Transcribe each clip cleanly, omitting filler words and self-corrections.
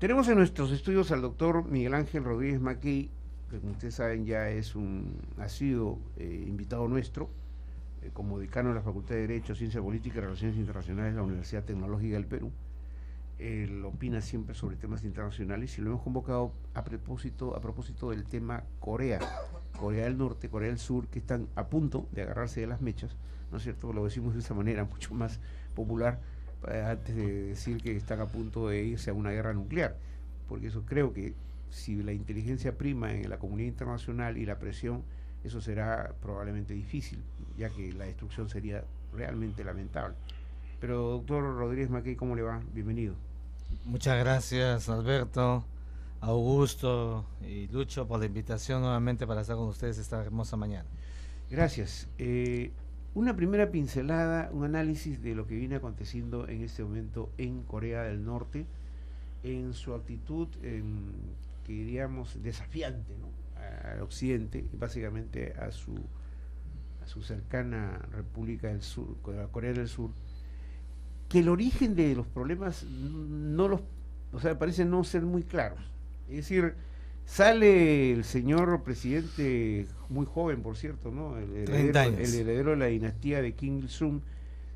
Tenemos en nuestros estudios al doctor Miguel Ángel Rodríguez Mackey, que como ustedes saben ya ha sido invitado nuestro, como decano de la Facultad de Derecho, Ciencia Política y Relaciones Internacionales de la Universidad Tecnológica del Perú. Él opina siempre sobre temas internacionales y lo hemos convocado a propósito del tema Corea del Norte, Corea del Sur, que están a punto de agarrarse de las mechas, ¿no es cierto? Lo decimos de esa manera mucho más popular, antes de decir que están a punto de irse a una guerra nuclear, porque eso creo que si la inteligencia prima en la comunidad internacional y la presión, eso será probablemente difícil, ya que la destrucción sería realmente lamentable. Pero doctor Rodríguez Mackey, ¿cómo le va? Bienvenido. Muchas gracias, Alberto, Augusto y Lucho, por la invitación nuevamente para estar con ustedes esta hermosa mañana. Gracias. Una primera pincelada, un análisis de lo que viene aconteciendo en este momento en Corea del Norte, en su actitud, que diríamos, desafiante, ¿no?, al occidente, básicamente a su cercana República del Sur, Corea del Sur, que el origen de los problemas parece no ser muy claros. Es decir, sale el señor presidente, muy joven por cierto, ¿no?, el 30 años. heredero de la dinastía de Kim Il-sung,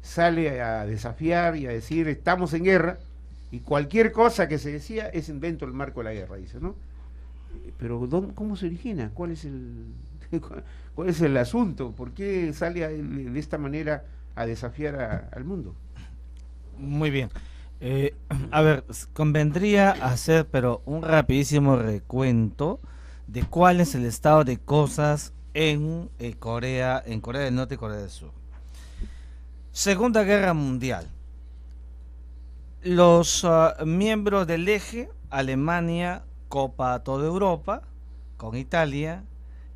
sale a desafiar y a decir estamos en guerra, y cualquier cosa que se decía es invento del marco de la guerra, dice, ¿no? Pero ¿cómo se origina? ¿Cuál es el asunto? ¿Por qué sale de esta manera a desafiar al mundo? Muy bien. A ver, convendría hacer pero un rapidísimo recuento de cuál es el estado de cosas en Corea del Norte y Corea del Sur. Segunda Guerra Mundial. Los miembros del eje, Alemania copa toda Europa con Italia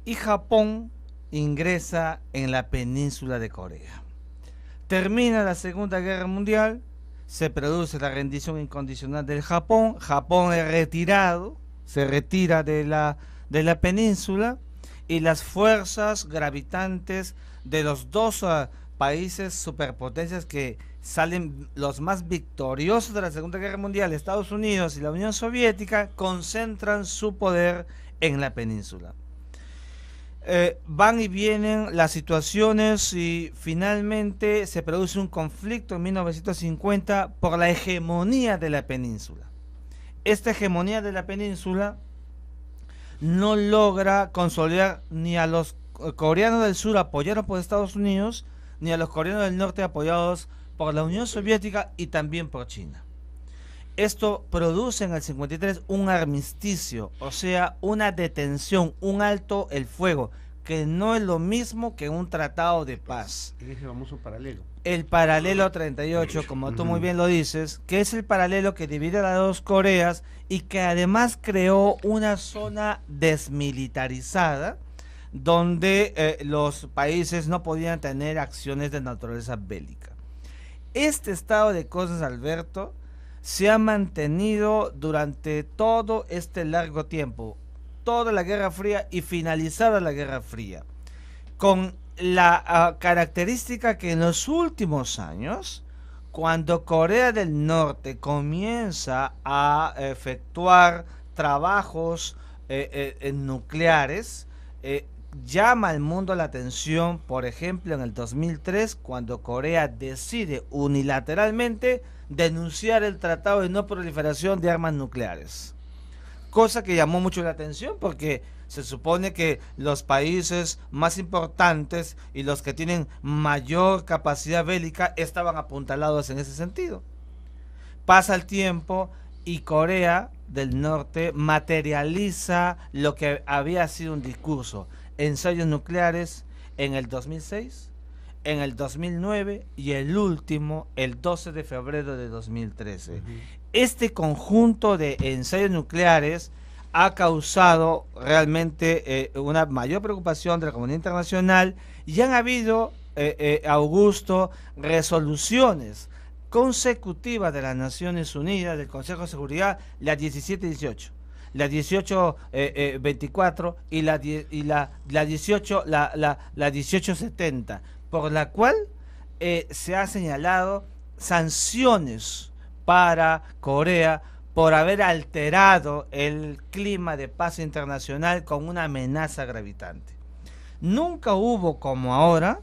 y Japón ingresa en la península de Corea. Termina la Segunda Guerra Mundial, se produce la rendición incondicional del Japón, Japón es retirado, se retira de la península y las fuerzas gravitantes de los dos países superpotencias que salen los más victoriosos de la Segunda Guerra Mundial, Estados Unidos y la Unión Soviética, concentran su poder en la península. Van y vienen las situaciones y finalmente se produce un conflicto en 1950 por la hegemonía de la península. Esta hegemonía de la península no logra consolidar ni a los coreanos del sur apoyados por Estados Unidos, ni a los coreanos del norte apoyados por la Unión Soviética y también por China. Esto produce en el 53 un armisticio, o sea, una detención, un alto el fuego, que no es lo mismo que un tratado de paz. Es el famoso paralelo. El paralelo 38, como tú muy bien lo dices, que es el paralelo que divide a las dos Coreas y que además creó una zona desmilitarizada donde los países no podían tener acciones de naturaleza bélica. Este estado de cosas, Alberto, se ha mantenido durante todo este largo tiempo, toda la Guerra Fría y finalizada la Guerra Fría, con la característica que en los últimos años, cuando Corea del Norte comienza a efectuar trabajos nucleares, llama al mundo la atención, por ejemplo, en el 2003, cuando Corea decide unilateralmente denunciar el Tratado de No Proliferación de Armas Nucleares. Cosa que llamó mucho la atención porque se supone que los países más importantes y los que tienen mayor capacidad bélica estaban apuntalados en ese sentido. Pasa el tiempo y Corea del Norte materializa lo que había sido un discurso: ensayos nucleares en el 2006, en el 2009 y el último el 12 de febrero de 2013. Este conjunto de ensayos nucleares ha causado realmente una mayor preocupación de la comunidad internacional y han habido, Augusto, resoluciones consecutivas de las Naciones Unidas, del Consejo de Seguridad, la 1718. La 1824 y la 1870, por la cual se ha señalado sanciones para Corea por haber alterado el clima de paz internacional con una amenaza gravitante. Nunca hubo como ahora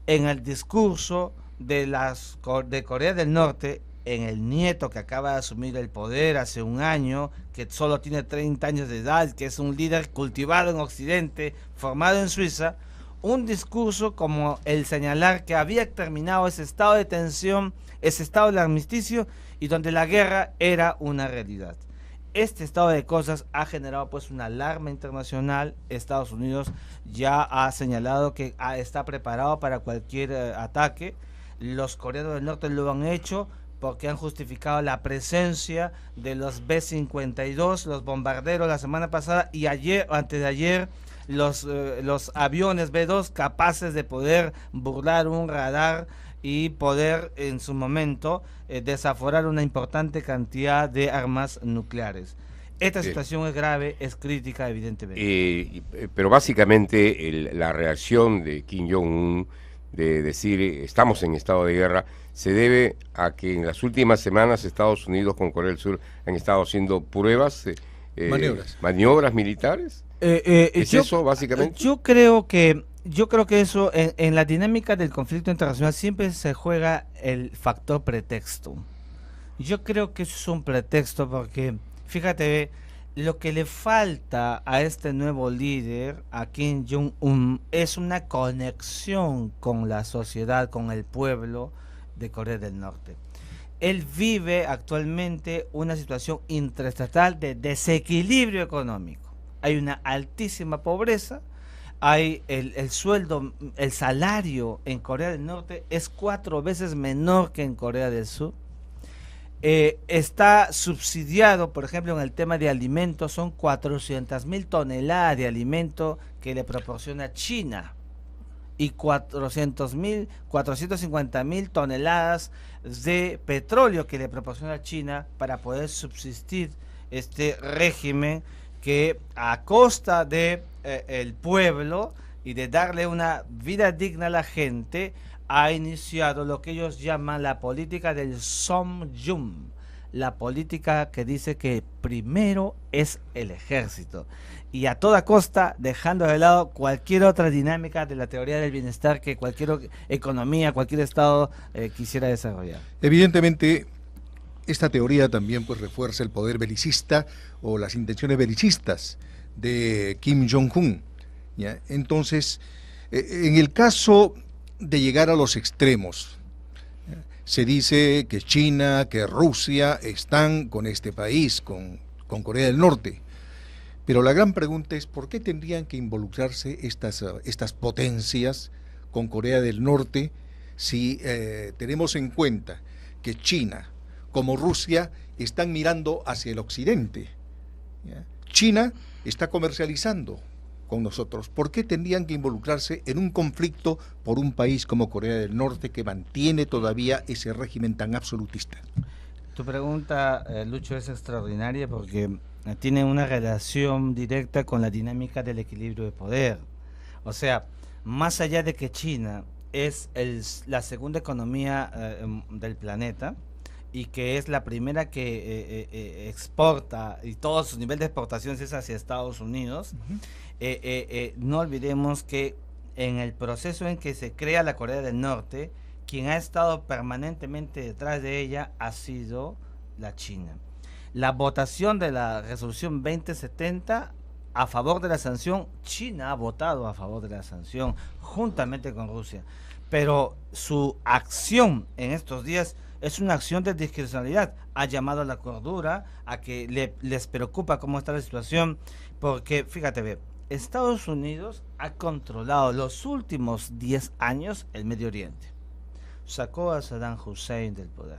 en el discurso de Corea del Norte, en el nieto que acaba de asumir el poder hace un año, que solo tiene 30 años de edad, que es un líder cultivado en Occidente, formado en Suiza, un discurso como el señalar que había terminado ese estado de tensión, ese estado de armisticio, y donde la guerra era una realidad. Este estado de cosas ha generado pues una alarma internacional. Estados Unidos ya ha señalado que está preparado para cualquier ataque. Los coreanos del norte lo han hecho porque han justificado la presencia de los B-52, los bombarderos la semana pasada, y ayer, antes de ayer, los aviones B-2 capaces de poder burlar un radar y poder en su momento desaforar una importante cantidad de armas nucleares. Esta situación es grave, es crítica, evidentemente. Pero básicamente la reacción de Kim Jong-un de decir estamos en estado de guerra se debe a que en las últimas semanas Estados Unidos con Corea del Sur han estado haciendo pruebas, maniobras militares. ¿Es eso básicamente? Yo creo que eso en la dinámica del conflicto internacional siempre se juega el factor pretexto. Yo creo que eso es un pretexto porque, fíjate, lo que le falta a este nuevo líder, a Kim Jong-un, es una conexión con la sociedad, con el pueblo de Corea del Norte. Él vive actualmente una situación intraestatal de desequilibrio económico. Hay una altísima pobreza, hay el sueldo, el salario en Corea del Norte es 4 veces menor que en Corea del Sur. Está subsidiado, por ejemplo, en el tema de alimentos, son 400.000 toneladas de alimento que le proporciona China y 450.000 toneladas de petróleo que le proporciona China para poder subsistir este régimen que a costa de el pueblo y de darle una vida digna a la gente ha iniciado lo que ellos llaman la política del Songjum, la política que dice que primero es el ejército y a toda costa dejando de lado cualquier otra dinámica de la teoría del bienestar que cualquier economía, cualquier estado quisiera desarrollar. Evidentemente, esta teoría también pues refuerza el poder belicista o las intenciones belicistas de Kim Jong-un, ¿ya? Entonces, en el caso de llegar a los extremos, se dice que China, que Rusia están con este país, con Corea del Norte, pero la gran pregunta es ¿por qué tendrían que involucrarse estas potencias con Corea del Norte si tenemos en cuenta que China como Rusia están mirando hacia el occidente, ¿ya? China está comercializando con nosotros. ¿Por qué tendrían que involucrarse en un conflicto por un país como Corea del Norte que mantiene todavía ese régimen tan absolutista? Tu pregunta, Lucho, es extraordinaria porque tiene una relación directa con la dinámica del equilibrio de poder. O sea, más allá de que China es la segunda economía del planeta, y que es la primera que exporta, y todo su nivel de exportaciones es hacia Estados Unidos, no olvidemos que en el proceso en que se crea la Corea del Norte, quien ha estado permanentemente detrás de ella ha sido la China. La votación de la resolución 2070 a favor de la sanción, China ha votado a favor de la sanción, juntamente con Rusia, pero su acción en estos días es una acción de discrecionalidad. Ha llamado a la cordura, a que les preocupa cómo está la situación, porque fíjate, Estados Unidos ha controlado los últimos 10 años el Medio Oriente. Sacó a Saddam Hussein del poder.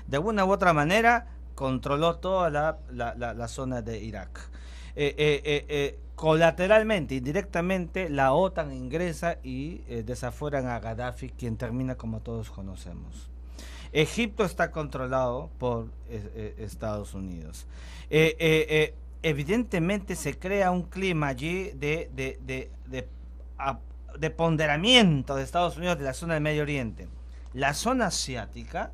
De una u otra manera, controló toda la zona de Irak. Colateralmente, indirectamente, la OTAN ingresa y desafueran a Gaddafi, quien termina como todos conocemos. Egipto está controlado por Estados Unidos. Evidentemente se crea un clima allí de ponderamiento de Estados Unidos de la zona del Medio Oriente. La zona asiática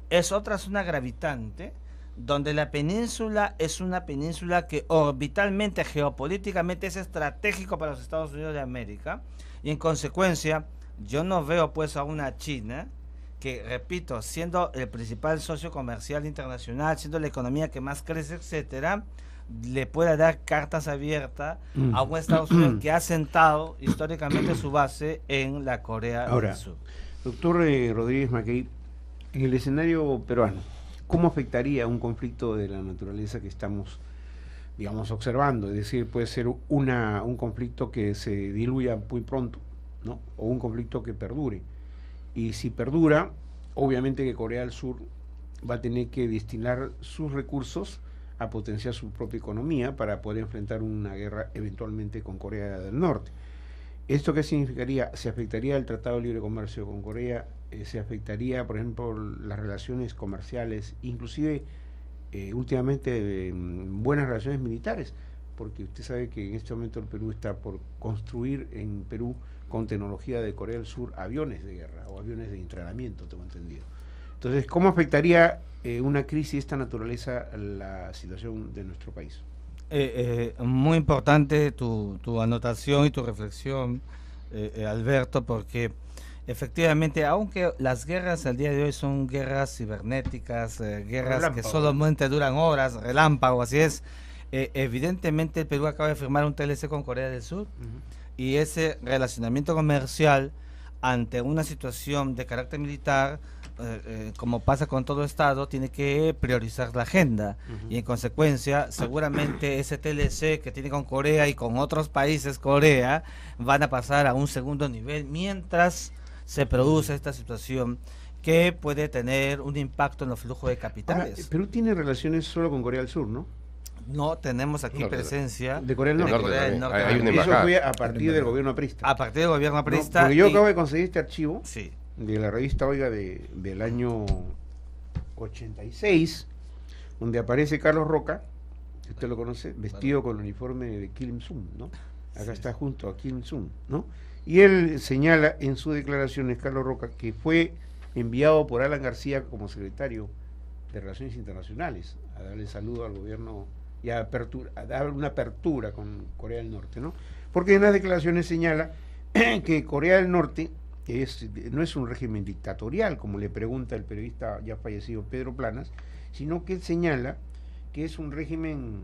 es otra zona gravitante donde la península es una península que orbitalmente, geopolíticamente es estratégico para los Estados Unidos de América, y en consecuencia yo no veo pues a una China que, repito, siendo el principal socio comercial internacional, siendo la economía que más crece, etcétera, le pueda dar cartas abiertas a un Estados Unidos que ha sentado históricamente su base en la Corea Ahora, del Sur. Doctor Rodríguez Mackey, en el escenario peruano, ¿cómo afectaría un conflicto de la naturaleza que estamos, digamos, observando? Es decir, puede ser un conflicto que se diluya muy pronto, ¿no? O un conflicto que perdure. Y si perdura, obviamente que Corea del Sur va a tener que destinar sus recursos a potenciar su propia economía para poder enfrentar una guerra eventualmente con Corea del Norte. ¿Esto qué significaría? Se afectaría el Tratado de Libre Comercio con Corea, se afectaría, por ejemplo, las relaciones comerciales, inclusive últimamente buenas relaciones militares, porque usted sabe que en este momento el Perú está por construir en Perú con tecnología de Corea del Sur aviones de guerra o aviones de entrenamiento, tengo entendido. Entonces, ¿cómo afectaría una crisis de esta naturaleza a la situación de nuestro país? Muy importante tu anotación y tu reflexión, Alberto, porque efectivamente, aunque las guerras al día de hoy son guerras cibernéticas, guerras relámpago, que solamente duran horas, relámpago, así es, evidentemente el Perú acaba de firmar un TLC con Corea del Sur, y ese relacionamiento comercial ante una situación de carácter militar, como pasa con todo Estado, tiene que priorizar la agenda, y en consecuencia seguramente ese TLC que tiene con Corea y con otros países Corea van a pasar a un segundo nivel mientras se produce esta situación que puede tener un impacto en los flujos de capitales. Ahora, Perú tiene relaciones solo con Corea del Sur, ¿no? No, tenemos aquí presencia de Corea del Norte. Hay una eso fue a partir del gobierno aprista. A partir del gobierno aprista. No, porque yo acabo de conseguir este archivo, sí, de la revista Oiga del año 86, donde aparece Carlos Roca, que usted lo conoce, vestido con el uniforme de Kim Il-sung, ¿no? Acá está junto a Kim Il-sung, ¿no? Y él señala en sus declaraciones, Carlos Roca, que fue enviado por Alan García como secretario de Relaciones Internacionales a darle saludo al gobierno y a dar una apertura con Corea del Norte, ¿no? Porque en las declaraciones señala que Corea del Norte no es un régimen dictatorial, como le pregunta el periodista ya fallecido Pedro Planas, sino que él señala que es un régimen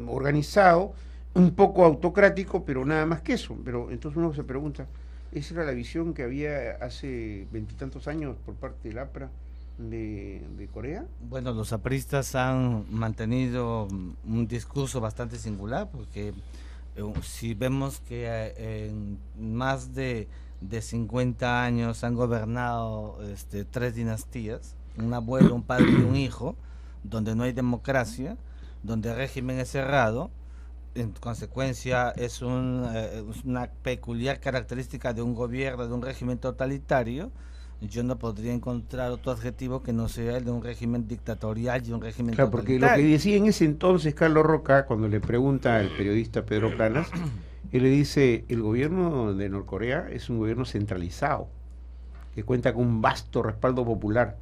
organizado, un poco autocrático, pero nada más que eso. Pero entonces uno se pregunta, ¿esa era la visión que había hace veintitantos años por parte del APRA de Corea? Bueno, los apristas han mantenido un discurso bastante singular, porque si vemos que en más de 50 años han gobernado 3 dinastías, un abuelo, un padre y un hijo, donde no hay democracia, donde el régimen es cerrado, en consecuencia es una peculiar característica de un gobierno, de un régimen totalitario. Yo no podría encontrar otro adjetivo que no sea el de un régimen dictatorial y un régimen totalitario. Porque lo que decía en ese entonces Carlos Roca, cuando le pregunta al periodista Pedro Planas, él le dice, el gobierno de Norcorea es un gobierno centralizado, que cuenta con un vasto respaldo popular,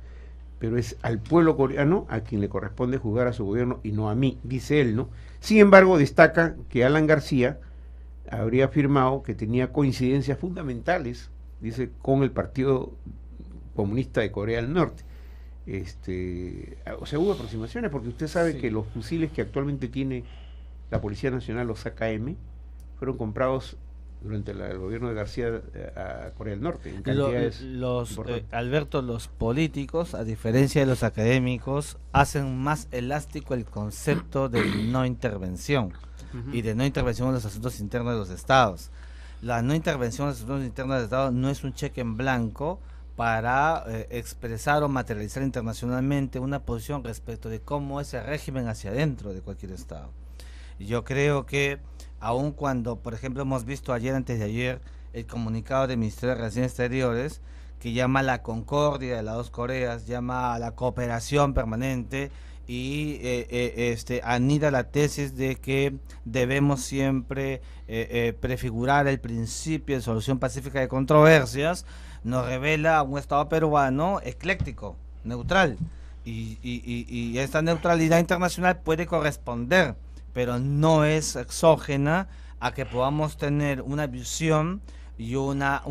pero es al pueblo coreano a quien le corresponde juzgar a su gobierno y no a mí, dice él, ¿no? Sin embargo, destaca que Alan García habría afirmado que tenía coincidencias fundamentales, dice, con el Partido Comunista de Corea del Norte. O sea, hubo aproximaciones, porque usted sabe que los fusiles que actualmente tiene la Policía Nacional, los AKM, fueron comprados durante el gobierno de García a Corea del Norte en cantidades Alberto, los políticos, a diferencia de los académicos, hacen más elástico el concepto de no intervención y de no intervención en los asuntos internos de los estados. La no intervención en los asuntos internos de los estados no es un cheque en blanco para expresar o materializar internacionalmente una posición respecto de cómo es el régimen hacia adentro de cualquier estado. Yo creo que aun cuando, por ejemplo, hemos visto ayer, antes de ayer, el comunicado del Ministerio de Relaciones Exteriores que llama a la concordia de las dos Coreas, llama a la cooperación permanente y anida la tesis de que debemos siempre prefigurar el principio de solución pacífica de controversias, nos revela un Estado peruano ecléctico, neutral, y esta neutralidad internacional puede corresponder, pero no es exógena a que podamos tener una visión y una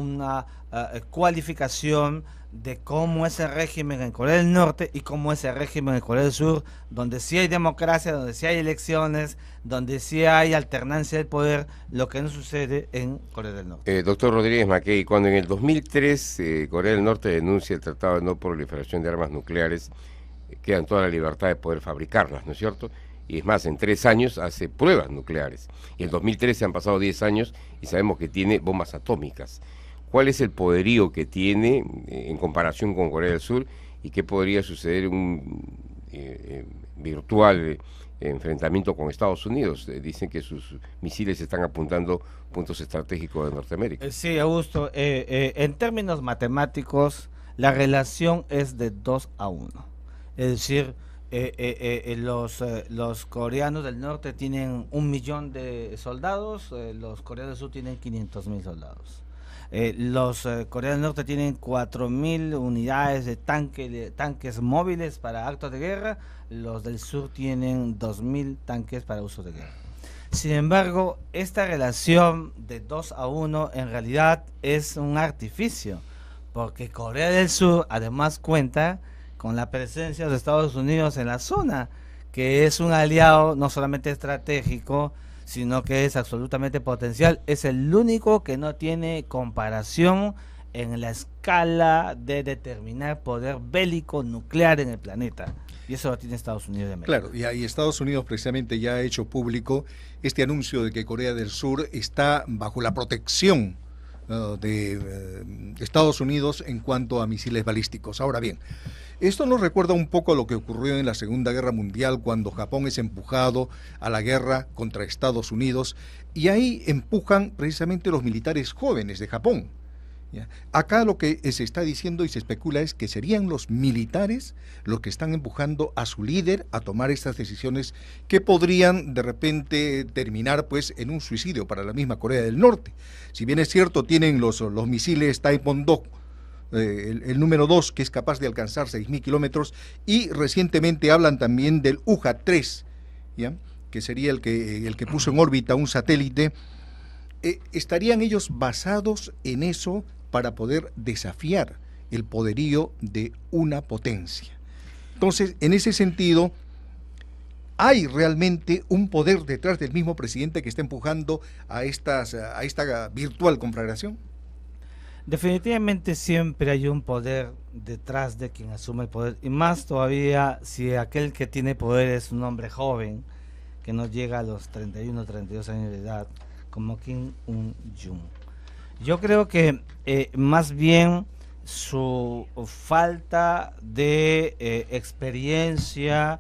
cualificación de cómo es el régimen en Corea del Norte y cómo es el régimen en Corea del Sur, donde sí hay democracia, donde sí hay elecciones, donde sí hay alternancia del poder, lo que no sucede en Corea del Norte. Doctor Rodríguez Mackey, cuando en el 2003 Corea del Norte denuncia el Tratado de No Proliferación de Armas Nucleares, quedan toda la libertad de poder fabricarlas, ¿no es cierto? Y es más, en 3 años hace pruebas nucleares. Y en 2013 han pasado 10 años y sabemos que tiene bombas atómicas. ¿Cuál es el poderío que tiene en comparación con Corea del Sur y qué podría suceder en un virtual enfrentamiento con Estados Unidos? Dicen que sus misiles están apuntando puntos estratégicos de Norteamérica. Sí, Augusto, en términos matemáticos, la relación es de 2-1. Es decir, los coreanos del norte tienen 1 millón de soldados, los coreanos del sur tienen 500.000 soldados. Los coreanos del norte tienen 4.000 unidades de tanques móviles para actos de guerra, los del sur tienen 2.000 tanques para uso de guerra. Sin embargo, esta relación de 2-1 en realidad es un artificio, porque Corea del Sur además cuenta con la presencia de Estados Unidos en la zona, que es un aliado no solamente estratégico, sino que es absolutamente potencial. Es el único que no tiene comparación en la escala de determinar poder bélico nuclear en el planeta. Y eso lo tiene Estados Unidos de América. Claro, y ahí Estados Unidos precisamente ya ha hecho público este anuncio de que Corea del Sur está bajo la protección de Estados Unidos en cuanto a misiles balísticos. Ahora bien, esto nos recuerda un poco a lo que ocurrió en la Segunda Guerra Mundial, cuando Japón es empujado a la guerra contra Estados Unidos, y ahí empujan precisamente los militares jóvenes de Japón. ¿Ya? Acá lo que se está diciendo y se especula es que serían los militares los que están empujando a su líder a tomar estas decisiones que podrían de repente terminar pues en un suicidio para la misma Corea del Norte. Si bien es cierto, tienen los misiles Taepon-do, el número 2, que es capaz de alcanzar 6.000 kilómetros, y recientemente hablan también del UJA-3, ¿ya? Que sería el que puso en órbita un satélite. ¿Estarían ellos basados en eso para poder desafiar el poderío de una potencia? Entonces, en ese sentido, ¿hay realmente un poder detrás del mismo presidente que está empujando a esta virtual conflagración? Definitivamente siempre hay un poder detrás de quien asume el poder, y más todavía si aquel que tiene poder es un hombre joven que no llega a los 31 32 años de edad, como Kim Un-jung. Yo creo que más bien su falta de experiencia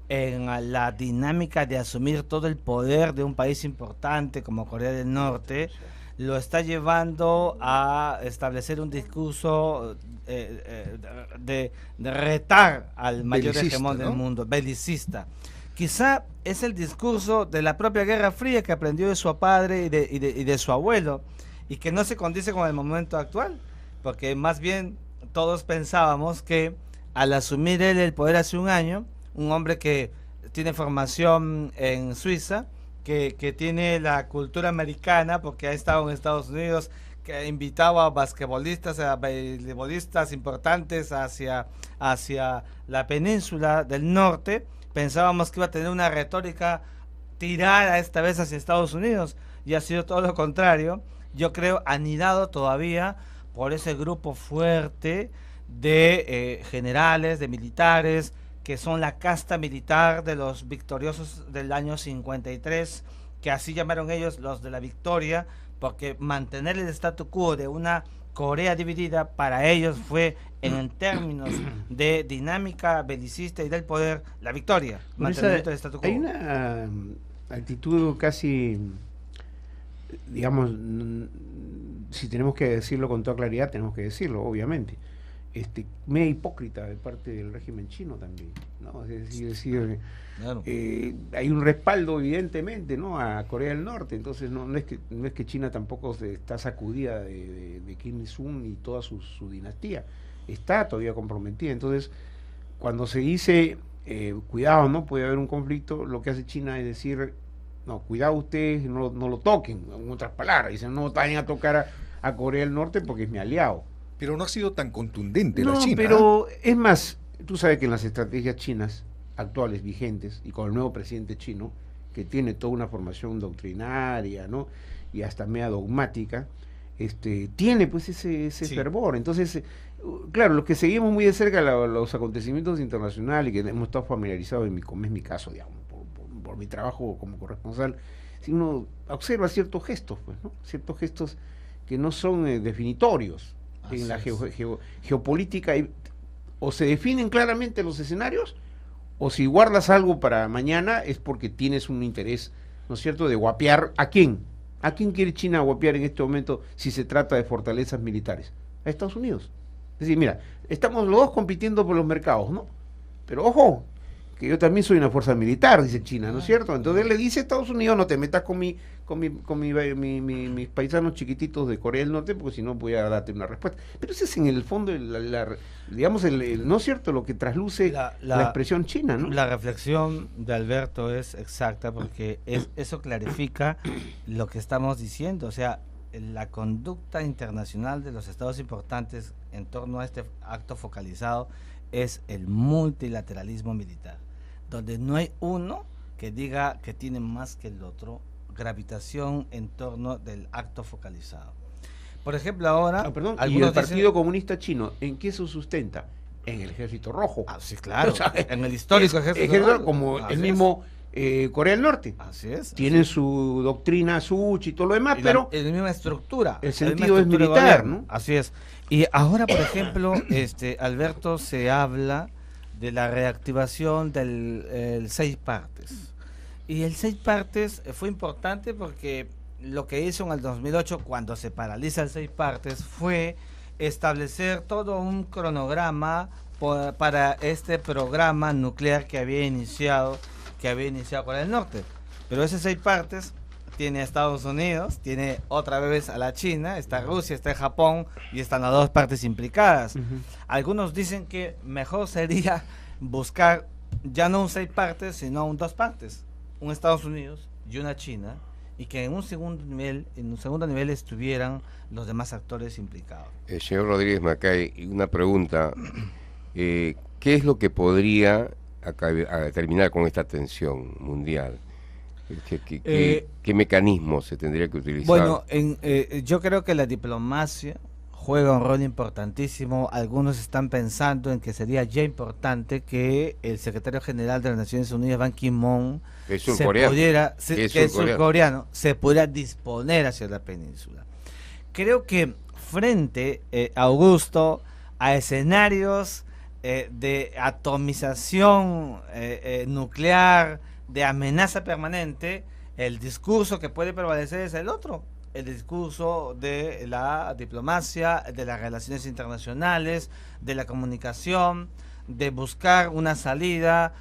en la dinámica de asumir todo el poder de un país importante como Corea del Norte lo está llevando a establecer un discurso de retar al mayor hegemón del mundo, belicista. Quizá es el discurso de la propia Guerra Fría que aprendió de su padre y de su abuelo, y que no se condice con el momento actual, porque más bien todos pensábamos que al asumir él el poder hace un año, un hombre que tiene formación en Suiza, que tiene la cultura americana porque ha estado en Estados Unidos, que ha invitado a basquetbolistas, a beisbolistas importantes hacia la península del norte. Pensábamos que iba a tener una retórica tirada esta vez hacia Estados Unidos, y ha sido todo lo contrario. Yo creo anidado todavía por ese grupo fuerte de generales, de militares, que son la casta militar de los victoriosos del año 53, que así llamaron ellos los de la victoria, porque mantener el statu quo de una Corea dividida para ellos fue, en términos de dinámica belicista y del poder, la victoria. Mantenimiento del statu quo. Hay una actitud casi, digamos, si tenemos que decirlo con toda claridad, tenemos que decirlo, obviamente, media hipócrita de parte del régimen chino también, ¿no? Es decir, claro. Hay un respaldo evidentemente, ¿no?, a Corea del Norte. Entonces no es que China tampoco está sacudida de Kim Il-sung y toda su dinastía, está todavía comprometida. Entonces, cuando se dice, cuidado, ¿no? Puede haber un conflicto, lo que hace China es decir, no, cuidado ustedes, no lo toquen, en otras palabras, dicen, no vayan a tocar a Corea del Norte porque es mi aliado. Pero no ha sido tan contundente la No, China. pero es más, tú sabes que en las estrategias chinas actuales, vigentes, y con el nuevo presidente chino, que tiene toda una formación doctrinaria, ¿no? Y hasta media dogmática, tiene pues ese Sí. fervor. Entonces, claro, los que seguimos muy de cerca los acontecimientos internacionales, que hemos estado familiarizados, como es mi caso, digamos, por mi trabajo como corresponsal, si uno observa ciertos gestos, pues, ¿no? Ciertos gestos que no son definitorios en la geopolítica, o se definen claramente los escenarios, o si guardas algo para mañana es porque tienes un interés, ¿no es cierto?, de guapear ¿a quién? ¿A quién quiere China guapear en este momento si se trata de fortalezas militares? A Estados Unidos. Es decir, mira, estamos los dos compitiendo por los mercados, ¿no? Pero ojo, que yo también soy una fuerza militar, dice China, ¿no es cierto? Entonces le dice a Estados Unidos, no te metas con mis mis paisanos chiquititos de Corea del Norte, porque si no voy a darte una respuesta. Pero ese es en el fondo, digamos, no es cierto, lo que trasluce la expresión china, ¿no? La reflexión de Alberto es exacta, porque eso clarifica lo que estamos diciendo. O sea, la conducta internacional de los estados importantes en torno a este acto focalizado es el multilateralismo militar, donde no hay uno que diga que tiene más que el otro, gravitación en torno del acto focalizado. Por ejemplo, ahora... y el Partido Comunista Chino, ¿en qué se sustenta? En el Ejército Rojo. Sí, claro, o sea, en el histórico Ejército Rojo. Como el mismo Corea del Norte. Así es. Tienen su doctrina, Suchi y todo lo demás, pero... la misma estructura. El sentido es militar, ¿no? Así es. Y ahora, por ejemplo, Alberto, se habla de la reactivación del 6 partes. Y el 6 partes fue importante porque lo que hizo en el 2008, cuando se paraliza el 6 partes, fue establecer todo un cronograma para este programa nuclear que había iniciado Corea del Norte. Pero ese 6 partes tiene a Estados Unidos, tiene otra vez a la China, está Rusia, está Japón, y están las dos partes implicadas. Algunos dicen que mejor sería buscar ya no un 6 partes, sino un 2 partes, un Estados Unidos y una China, y que en un segundo nivel estuvieran los demás actores implicados. Señor Rodríguez Macay, una pregunta, ¿qué es lo que podría terminar con esta tensión mundial? ¿Qué mecanismos se tendría que utilizar? Bueno, yo creo que la diplomacia juega un rol importantísimo. Algunos están pensando en que sería ya importante que el secretario general de las Naciones Unidas, Ban Ki-moon, que es surcoreano, se pudiera disponer hacia la península. Creo que frente, Augusto, a escenarios de atomización nuclear, de amenaza permanente, el discurso que puede prevalecer es el otro, el discurso de la diplomacia, de las relaciones internacionales, de la comunicación, de buscar una salida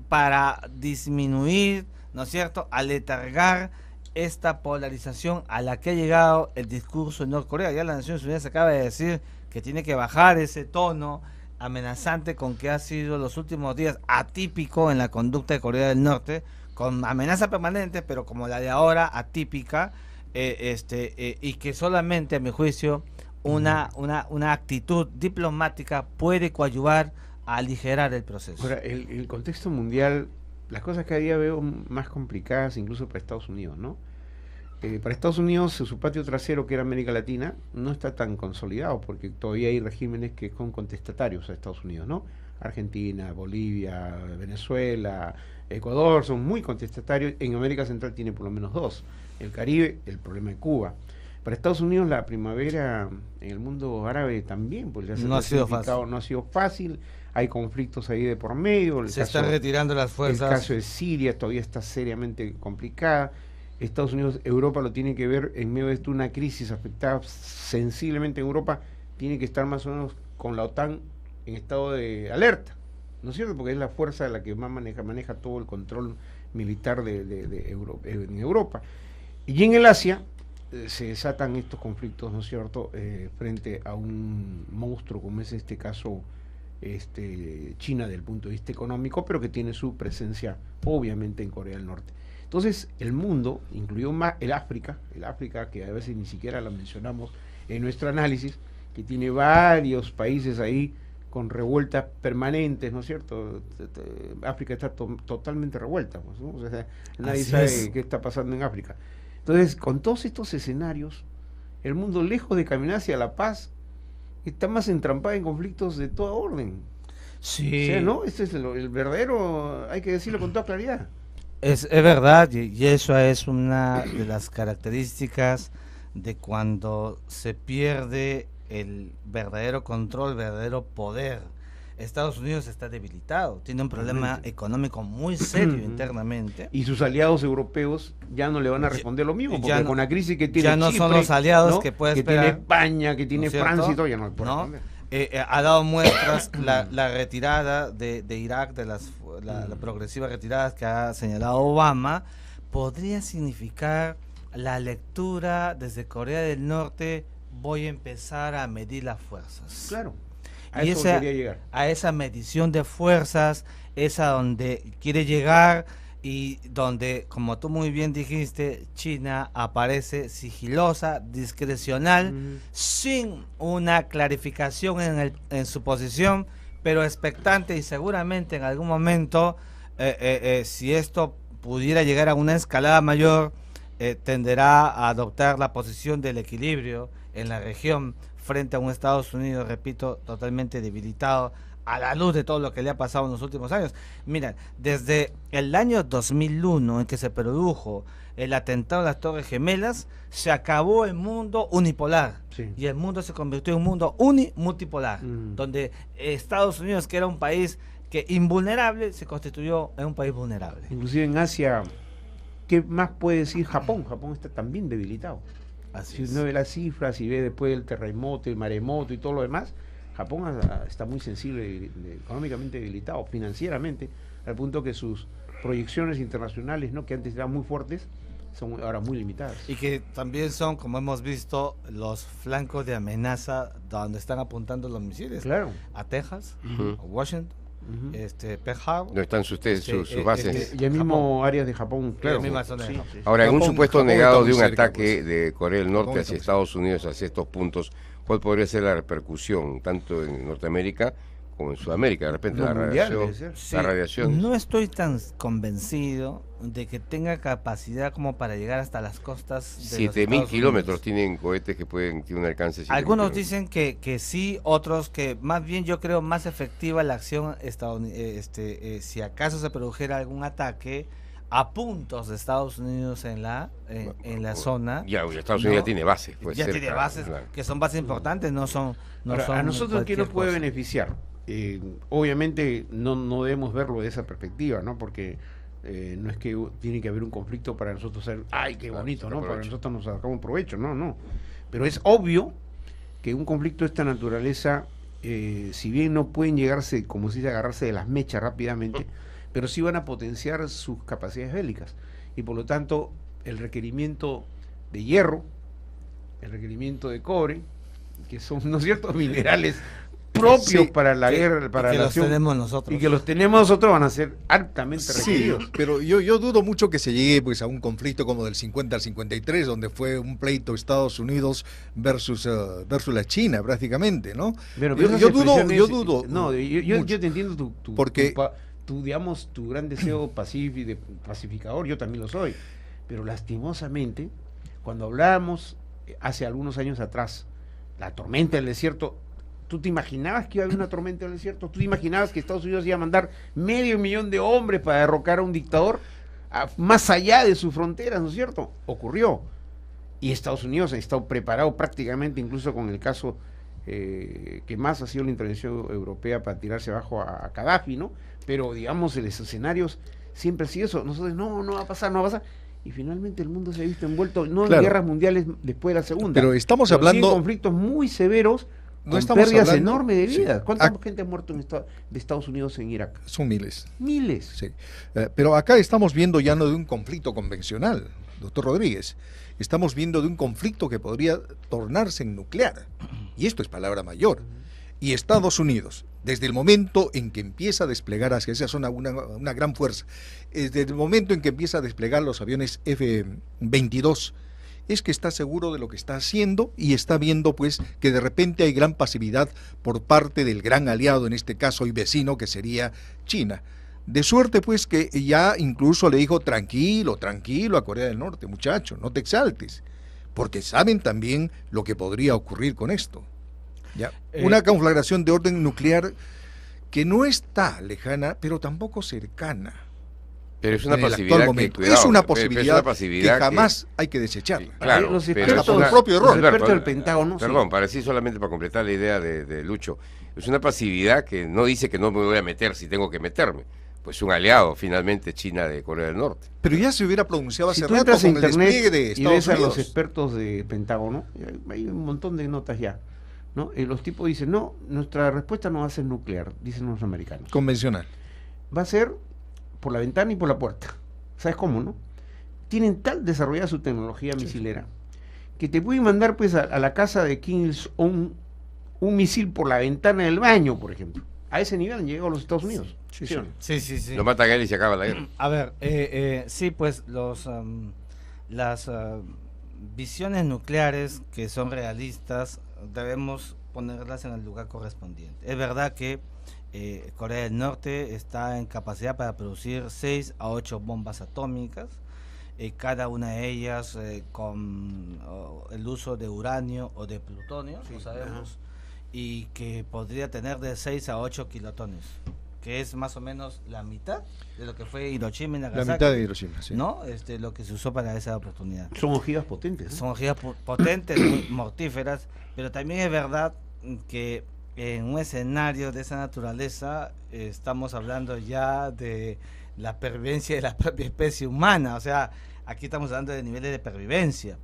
para disminuir, ¿no es cierto?, aletargar esta polarización a la que ha llegado el discurso de Norcorea. Ya las Naciones Unidas acaba de decir que tiene que bajar ese tono amenazante con que ha sido los últimos días atípico en la conducta de Corea del Norte, con amenaza permanente, pero como la de ahora, atípica, y que solamente, a mi juicio, una actitud diplomática puede coadyuvar a aligerar el proceso. Ahora, el contexto mundial, las cosas cada día veo más complicadas, incluso para Estados Unidos, ¿no? Para Estados Unidos, su patio trasero, que era América Latina, no está tan consolidado, porque todavía hay regímenes que son contestatarios a Estados Unidos, ¿no? Argentina, Bolivia, Venezuela, Ecuador son muy contestatarios. En América Central tiene por lo menos 2. El Caribe, el problema de Cuba. Para Estados Unidos, la primavera en el mundo árabe también, pues no ha sido fácil. Hay conflictos ahí de por medio. Se están retirando las fuerzas. El caso de Siria todavía está seriamente complicada. Estados Unidos, Europa lo tiene que ver en medio de esto, una crisis afectada sensiblemente en Europa, tiene que estar más o menos con la OTAN en estado de alerta, ¿no es cierto? Porque es la fuerza la que más maneja todo el control militar en Europa. Y en el Asia se desatan estos conflictos, ¿no es cierto?, frente a un monstruo como es este caso China desde el punto de vista económico, pero que tiene su presencia obviamente en Corea del Norte. Entonces el mundo, incluido más el África que a veces ni siquiera la mencionamos en nuestro análisis, que tiene varios países ahí con revueltas permanentes, ¿no es cierto? África está totalmente revuelta, pues, ¿no? O sea, nadie sabe qué está pasando en África. Entonces, con todos estos escenarios, el mundo, lejos de caminar hacia la paz, está más entrampado en conflictos de toda orden. Sí. O sea, ¿no? Este es el verdadero, hay que decirlo con toda claridad. Es verdad, y eso es una de las características de cuando se pierde el verdadero control, el verdadero poder. Estados Unidos está debilitado, tiene un problema económico muy serio internamente. Y sus aliados europeos ya no le van a responder lo mismo, porque con la crisis que tiene ya no Chipre, son los aliados, ¿no? que puede que esperar, tiene España, que tiene Francia y todo, ya no le puede ¿no? responder. Ha dado muestras la retirada de Irak, de la progresiva retirada que ha señalado Obama, podría significar la lectura desde Corea del Norte: voy a empezar a medir las fuerzas. Claro. Y a esa medición de fuerzas es a donde quiere llegar, y donde, como tú muy bien dijiste, China aparece sigilosa, discrecional, sin una clarificación en su posición, pero expectante, y seguramente en algún momento, si esto pudiera llegar a una escalada mayor, tenderá a adoptar la posición del equilibrio en la región frente a un Estados Unidos, repito, totalmente debilitado a la luz de todo lo que le ha pasado en los últimos años. Mira, desde el año 2001, en que se produjo el atentado a las Torres Gemelas, se acabó el mundo unipolar, sí, y el mundo se convirtió en un mundo multipolar, donde Estados Unidos, que era un país que invulnerable, se constituyó en un país vulnerable. Inclusive en Asia, ¿qué más puede decir Japón? Japón está también debilitado. Si uno ve las cifras y ve después el terremoto, el maremoto y todo lo demás, Japón está muy sensible, económicamente debilitado, financieramente, al punto que sus proyecciones internacionales, ¿no?, que antes eran muy fuertes, son ahora muy limitadas. Y que también son, como hemos visto, los flancos de amenaza donde están apuntando los misiles. Claro. A Texas, a Washington, Pearl Harbor. ¿No están sus bases? Y el mismo áreas de Japón, claro. Sí. Ahora, en un supuesto Japón negado está de muy un cerca, ataque pues. de Corea del Norte Japón hacia está Estados Unidos, hacia estos puntos, ¿cuál podría ser la repercusión, tanto en Norteamérica como en Sudamérica? De repente la mundial, radiación, debe ser. Sí, la radiación. no estoy tan convencido de que tenga capacidad como para llegar hasta las costas de 7.000 kilómetros tienen cohetes que tienen un alcance de 7.000 Algunos kilómetros. dicen que sí, otros que más bien, yo creo más efectiva la acción si acaso se produjera algún ataque a puntos de Estados Unidos en la zona. Ya, Estados Unidos ya tiene bases. Pues, ya cerca, tiene bases, claro. que son bases importantes, no son A nosotros, ¿qué cualquier nos puede cosa. beneficiar? Obviamente no debemos verlo de esa perspectiva, ¿no? Porque no es que tiene que haber un conflicto para nosotros ser, ¡ay, qué bonito!, ¿no? Para nosotros nos sacamos provecho, no. Pero es obvio que un conflicto de esta naturaleza, si bien no pueden llegarse, como se dice, agarrarse de las mechas rápidamente, pero sí van a potenciar sus capacidades bélicas. Y por lo tanto, el requerimiento de hierro, el requerimiento de cobre, que son, ¿no es cierto?, minerales propios para la guerra, para la acción, tenemos nosotros. y que los tenemos nosotros, van a ser altamente requeridos. Sí, pero yo dudo mucho que se llegue pues a un conflicto como del 50 al 53, donde fue un pleito Estados Unidos versus la China prácticamente, ¿no? Pero yo dudo. No, yo mucho. te entiendo Porque digamos, tu gran deseo pacificador, yo también lo soy. Pero lastimosamente, cuando hablábamos hace algunos años atrás, la tormenta del desierto, ¿tú te imaginabas que iba a haber una tormenta del desierto? ¿Tú te imaginabas que Estados Unidos iba a mandar 500,000 de hombres para derrocar a un dictador más allá de sus fronteras, ¿no es cierto? Ocurrió. Y Estados Unidos ha estado preparado prácticamente, incluso con el caso que más ha sido la intervención europea para tirarse abajo a Gaddafi, ¿no? Pero digamos, en los escenarios siempre ha sido eso. Nosotros, no va a pasar. Y finalmente el mundo se ha visto envuelto, no en guerras mundiales después de la segunda. Pero estamos hablando sí en conflictos muy severos, no con estamos pérdidas hablando, enormes de vidas. sí. ¿Cuánta gente ha muerto de Estados Unidos en Irak? Son miles. Miles. Sí. Pero acá estamos viendo ya no de un conflicto convencional, doctor Rodríguez. Estamos viendo de un conflicto que podría tornarse en nuclear. Y esto es palabra mayor. Y Estados Unidos, Desde el momento en que empieza a desplegar hacia esa zona una gran fuerza, desde el momento en que empieza a desplegar los aviones F-22, es que está seguro de lo que está haciendo y está viendo pues que de repente hay gran pasividad por parte del gran aliado, en este caso y vecino, que sería China. De suerte pues que ya incluso le dijo tranquilo, tranquilo a Corea del Norte, muchacho, no te exaltes, porque saben también lo que podría ocurrir con esto. ¿Ya? Una conflagración de orden nuclear que no está lejana, pero tampoco cercana. Pero es una pasividad que, cuidado, es una posibilidad que jamás hay que desecharla. Claro, los pero expertos, por propio error. los expertos del Pentágono. Perdón, sí. para decir solamente para completar la idea de Lucho, es una pasividad que no dice que no me voy a meter si tengo que meterme. Pues un aliado, finalmente, China de Corea del Norte. Pero ya se hubiera pronunciado Si hace tú rato entras a con el despliegue de internet y Estados ves a los Unidos. expertos de Pentágono, hay un montón de notas ya, ¿no? Y los tipos dicen, no, nuestra respuesta no va a ser nuclear, dicen los americanos. Convencional. Va a ser por la ventana y por la puerta. ¿Sabes cómo, no? Tienen tal desarrollada su tecnología misilera que te pueden mandar pues a la casa de Kim Il-sung un misil por la ventana del baño, por ejemplo. A ese nivel han llegado los Estados Unidos. Sí, ¿Sí o no? Sí. Lo matan a él y se acaba la guerra. A ver, sí, pues las visiones nucleares que son realistas debemos ponerlas en el lugar correspondiente. Es verdad que Corea del Norte está en capacidad para producir 6 a 8 bombas atómicas, cada una de ellas con el uso de uranio o de plutonio, Sí, no sabemos, ajá. y que podría tener de 6 a 8 kilotones, que es más o menos la mitad de lo que fue Hiroshima y La Nagasaki. mitad de Hiroshima, sí. ¿No? Lo que se usó para esa oportunidad. Son ojivas potentes. ¿no? Son ojivas potentes, muy mortíferas, pero también es verdad que en un escenario de esa naturaleza estamos hablando ya de la pervivencia de la propia especie humana, o sea, aquí estamos hablando de niveles de pervivencia.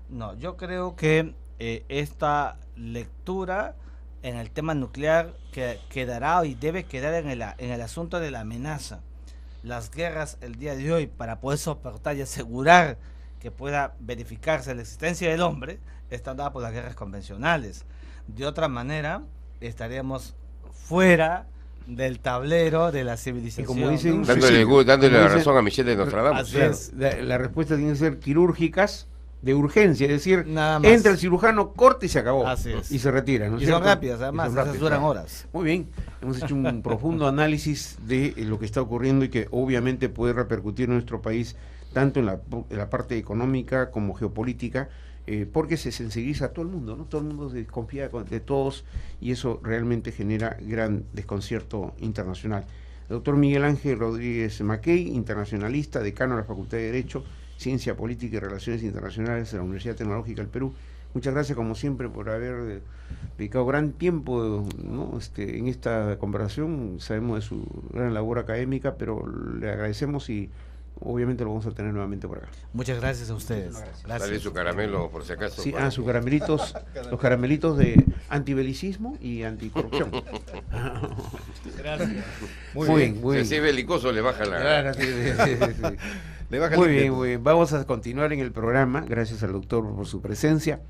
No, yo creo que esta lectura en el tema nuclear quedará y debe quedar en el asunto de la amenaza. Las guerras el día de hoy, para poder soportar y asegurar que pueda verificarse la existencia del hombre, están dadas por las guerras convencionales. De otra manera, estaríamos fuera del tablero de la civilización. Y como dicen, Dándole como la dicen- razón a Michelle de Nostradamus. Así Claro, es. la respuesta tiene que ser quirúrgicas de urgencia, es decir, Nada más. entra el cirujano, corta y se acabó. Así es. Y se retira, ¿no es Y son cierto? rápidas, además, Y son esas rápidas, duran claro. horas. Muy bien, hemos hecho un profundo análisis de lo que está ocurriendo y que obviamente puede repercutir en nuestro país, tanto en la parte económica como geopolítica, porque se sensibiliza a todo el mundo, ¿no? Todo el mundo se desconfía de todos y eso realmente genera gran desconcierto internacional. El doctor Miguel Ángel Rodríguez Mackey, internacionalista, decano de la Facultad de Derecho, Ciencia Política y Relaciones Internacionales de la Universidad Tecnológica del Perú. Muchas gracias, como siempre, por haber dedicado gran tiempo, ¿no? en esta conversación. Sabemos de su gran labor académica, pero le agradecemos y obviamente lo vamos a tener nuevamente por acá. Muchas gracias a ustedes. Dale Gracias. su caramelo, por si acaso. Sí, para- sus caramelitos, los caramelitos de antibelicismo y anticorrupción. Gracias. Muy bien, muy Si bien. así es belicoso, le baja la... Claro, sí, sí. Le baja el Muy ímpetu. bien, muy bien. Vamos a continuar en el programa. Gracias al doctor por su presencia.